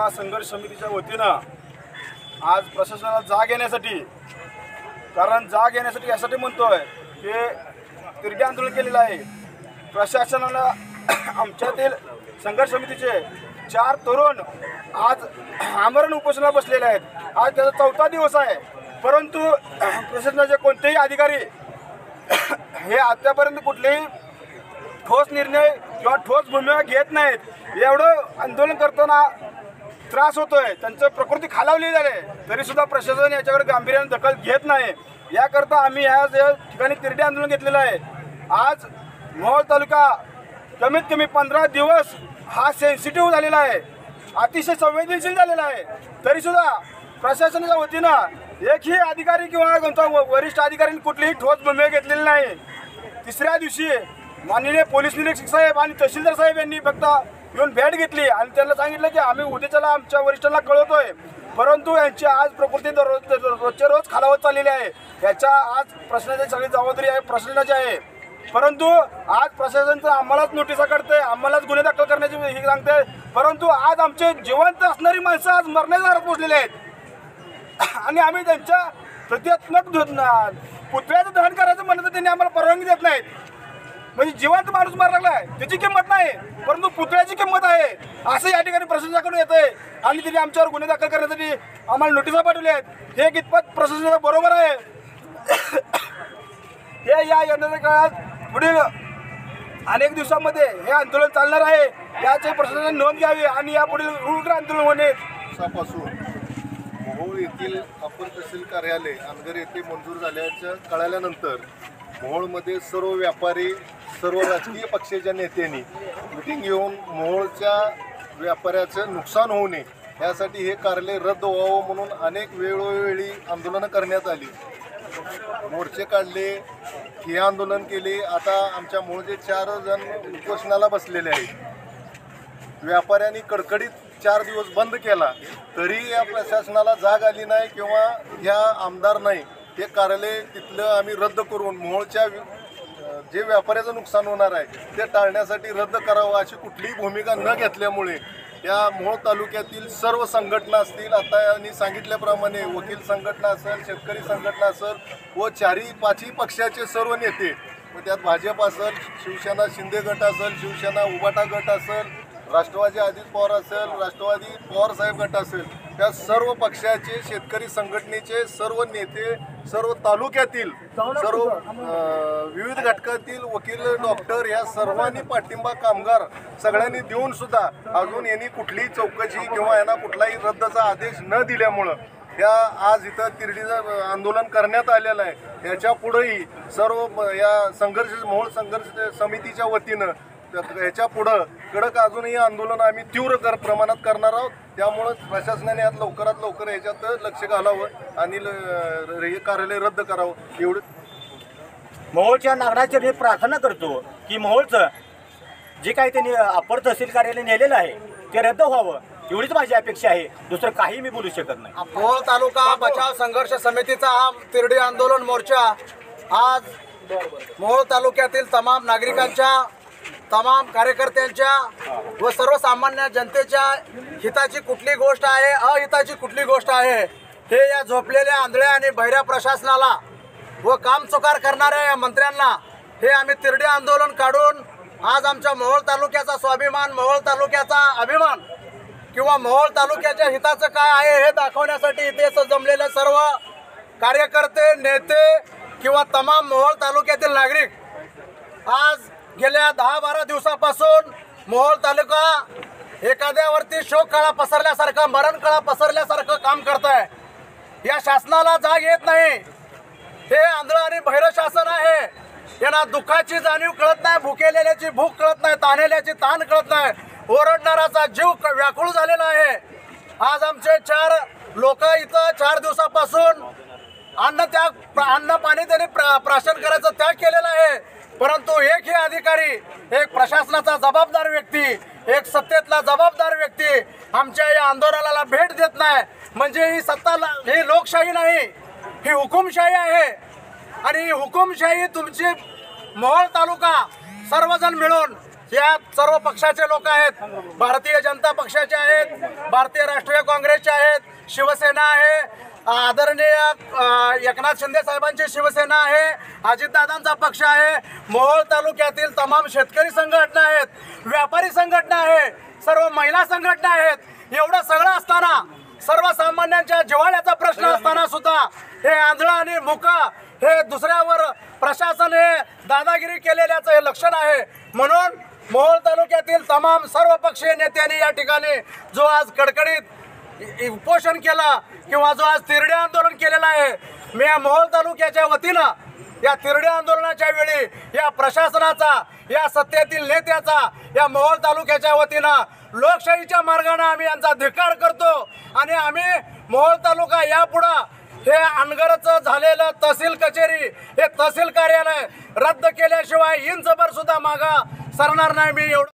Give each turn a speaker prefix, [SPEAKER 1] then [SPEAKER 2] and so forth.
[SPEAKER 1] तालुका संघर्ष समितीच्या वतीनं आज प्रशासनाला जाग येण्यासाठी, कारण जाग येण्यासाठी यासाठी म्हणतोय की तिरडे आंदोलन केलेलं आहे प्रशासनाला। आमच्यातील संघर्ष समितीचे 4 तरुण आज आमरण उपोषणाला बसलेले आहेत। आज त्याचा 4था दिवस आहे, परंतु प्रशासनाचे कोणतेही अधिकारी हे आतापर्यंत कुठलेही ठोस निर्णय किंवा ठोस भूमिका घेत नाहीत। एवढं आंदोलन करताना त्रास होतोय, त्यांचं प्रकृती खालावली आहे, तरीसुद्धा प्रशासन याच्याकडे गांभीर्याने दखल घेत नाही। याकरता आम्ही या ठिकाणी तिरडे आंदोलन घेतलेलं आहे। आज मोहोळ तालुका कमीत कमी 15 दिवस हा सेन्सिटिव्ह झालेला आहे, अतिशय संवेदनशील झालेला आहे, तरीसुद्धा प्रशासनाच्या वतीनं एकही अधिकारी किंवा कोणता वरिष्ठ अधिकाऱ्यांनी कुठलीही ठोस भूमिका घेतलेली नाही। 3ऱ्या दिवशी माननीय पोलीस निरीक्षक साहेब आणि तहसीलदार साहेब यांनी फक्त येऊन भेट घेतली आणि त्यांना सांगितलं की आम्ही उद्याच्याला आमच्या वरिष्ठांना कळवतोय, परंतु यांची आज प्रकृती रोजच्या रोज खालावत चाललेली आहे। याच्या आज प्रशासनाची सगळी जबाबदारी आहे प्रशासनाची आहे, परंतु आज प्रशासन आम्हालाच नोटिसा काढते, आम्हालाच गुन्हे दाखल करण्याची हे सांगते, परंतु आज आमचे जिवंत असणारी माणसं आज मरण्याच्या दारात पोहोचलेले आहेत आणि आम्ही त्यांच्या प्रतिकात्मक पुतळ्याचं दहन करायचं म्हणलं तर त्यांनी आम्हाला परवानगी देत नाहीत। म्हणजे जिवंत माणूस मारा लागलाय त्याची किंमत नाही, परंतु पुतळ्याची किंमत आहे असं या ठिकाणी प्रशासनाकडून येत आहे आणि त्यांनी आमच्यावर गुन्हे दाखल करण्यासाठी आम्हाला नोटिसा पाठवल्या आहेत। हे कितपत प्रशासनाचं बरोबर आहे हे या येणाऱ्या काळात पुढील अनेक दिवसांमध्ये हे आंदोलन चालणार आहे, याची प्रशासनाने नोंद घ्यावी आणि या पुढील उग्र आंदोलन होणे।
[SPEAKER 2] दिवसापासून मोहोळ येथील अपर तहसील कार्यालय अनगर येथे मंजूर झाल्याचं कळाल्यानंतर मोहोळमध्ये सर्व व्यापारी, सर्व राजकीय पक्षाच्या नेत्यांनी मिटिंग घेऊन मोहोळच्या व्यापाऱ्याचं नुकसान होऊ नये यासाठी हे कार्यालय रद्द व्हावं म्हणून अनेक वेळोवेळी आंदोलनं करण्यात आली, मोर्चे काढले, ठिय्या आंदोलन केले। आता आमच्या मोहोळचे 4 जण उपोषणाला बसलेले आहेत। व्यापाऱ्यांनी कडकडीत 4 दिवस बंद केला तरी या प्रशासनाला जाग आली नाही किंवा ह्या आमदार नाही हे कार्यालय तिथलं आम्ही रद्द करून मोहोळच्या जे व्यापाऱ्याचं नुकसान होणार आहे ते टाळण्यासाठी रद्द करावं अशी कुठलीही भूमिका न घेतल्यामुळे या मोहोळ तालुक्यातील सर्व संघटना असतील, आता यांनी सांगितल्याप्रमाणे वकील संघटना असेल, शेतकरी संघटना असेल व 4-5 पक्षाचे सर्व नेते, व त्यात भाजप असेल, शिवसेना शिंदे गट असेल, शिवसेना उबाटा गट असेल, राष्ट्रवादी अजित पवार असेल, राष्ट्रवादी पवारसाहेब गट असेल, त्या सर्व पक्षाचे, शेतकरी संघटनेचे सर्व नेते, सर्व तालुक्यातील सर्व विविध घटकातील वकील, डॉक्टर या सर्वांनी पाठिंबा, कामगार सगळ्यांनी देऊन सुद्धा अजून यांनी कुठलीही चौकशी किंवा यांना कुठलाही रद्दचा आदेश न दिल्यामुळं या आज इथं तिरडीचं आंदोलन करण्यात आलेलं आहे। याच्या पुढेही सर्व या मोहोळ संघर्ष समितीच्या वतीनं याच्या पुढं कडक अजूनही आंदोलन आम्ही तीव्र प्रमाणात करणार आहोत। त्यामुळं प्रशासनाने आज लवकरात लवकर याच्यात लक्ष घालावं आणि हे कार्यालय रद्द करावं एवढं
[SPEAKER 3] मोहोळच्या नागरिकांची मी प्रार्थना करतो की मोहोळचं जे काही त्यांनी अपर तहसील कार्यालय नेलेलं आहे ते रद्द व्हावं, एवढीच माझी अपेक्षा आहे, दुसरं काही मी बोलू शकत नाही।
[SPEAKER 4] मोहोळ तालुका बचाव संघर्ष समितीचा हा तिरडी आंदोलन मोर्चा आज मोहोळ तालुक्यातील तमाम नागरिकांच्या, तमाम कार्यकर्त्यांच्या व सर्वसामान्य जनतेच्या हिताची कुठली गोष्ट आहे, अहिताची कुठली गोष्ट आहे हे या झोपलेल्या आंधळ्या आणि बहिऱ्या प्रशासनाला व काम चुकार करणाऱ्या या मंत्र्यांना हे आम्ही तिरडे आंदोलन काढून आज आमच्या मोहोळ तालुक्याचा स्वाभिमान, मोहोळ तालुक्याचा अभिमान किंवा मोहोळ तालुक्याच्या हिताचं काय आहे हे दाखवण्यासाठी इथे जमलेले सर्व कार्यकर्ते, नेते किंवा तमाम मोहोळ तालुक्यातील नागरिक आज गेल्या 10-12 दिवसापासून मोहोळ तालुका एखाद्यावरती शोककळा पसरल्यासारखं, मरणकळा पसरल्यासारखं काम करत आहे। या शासनाला जाग येत नाही, हे आंधळं आणि बहिरं शासन आहे। यांना दुःखाची जाणीव कळत नाही, भुकेलेल्याची भूक कळत नाही, ताणलेल्याची ताण कळत नाही, ओरडणाराचा जीव व्याकुळ झालेला आहे। आज आमचे 4 लोक इथं 4 दिवसापासून अन्न पाणी त्यांनी प्राशन करायचं त्याग केलेला आहे, परंतु एकही अधिकारी, एक प्रशासनाचा जबाबदार व्यक्ती, एक सत्तेतला जबाबदार व्यक्ती आमच्या या आंदोलनाला भेट देत नाही। म्हणजे ही सत्ता, ही लोकशाही नाही, ही हुकुमशाही आहे आणि ही हुकुमशाही तुमची मोहोळ तालुका सर्वजण मिळून या सर्व पक्षाचे लोक आहेत. भारतीय जनता पक्षाचे आहेत, भारतीय राष्ट्रीय काँग्रेसचे आहेत, शिवसेना आहे, आदरणीय एकनाथ शिंदे साहेबांची शिवसेना आहे, अजितदादांचा पक्ष आहे, मोहोळ तालुक्यातील तमाम शेतकरी संघटना आहेत, व्यापारी संघटना आहे, सर्व महिला संघटना आहेत. एवढं सगळं असताना, सर्वसामान्यांच्या जिव्हाळ्याचा प्रश्न असताना सुद्धा हे आंधळं आणि मुका हे दुसऱ्यावर प्रशासन हे दादागिरी केलेल्याचं हे लक्षण आहे. म्हणून मोहोळ तालुक्यातील तमाम सर्व पक्षीय नेत्यांनी या ठिकाणी जो आज कडकडीत उपोषण केला किंवा जो आज तिरडे आंदोलन केलेलं आहे, मी या मोहोळ तालुक्याच्या वतीनं या तिरडे आंदोलनाच्या वेळी या प्रशासनाचा, या सत्तेतील नेत्याचा, या मोहोळ तालुक्याच्या वतीनं लोकशाहीच्या मार्गाने आम्ही यांचा धिक्कार करतो आणि आम्ही मोहोळ तालुका यापुढं हे अनगरचं झालेलं तहसील कचेरी, हे तहसील कार्यालय रद्द केल्याशिवाय इंचभर सुद्धा मागं सरणार नाही. मी एवढं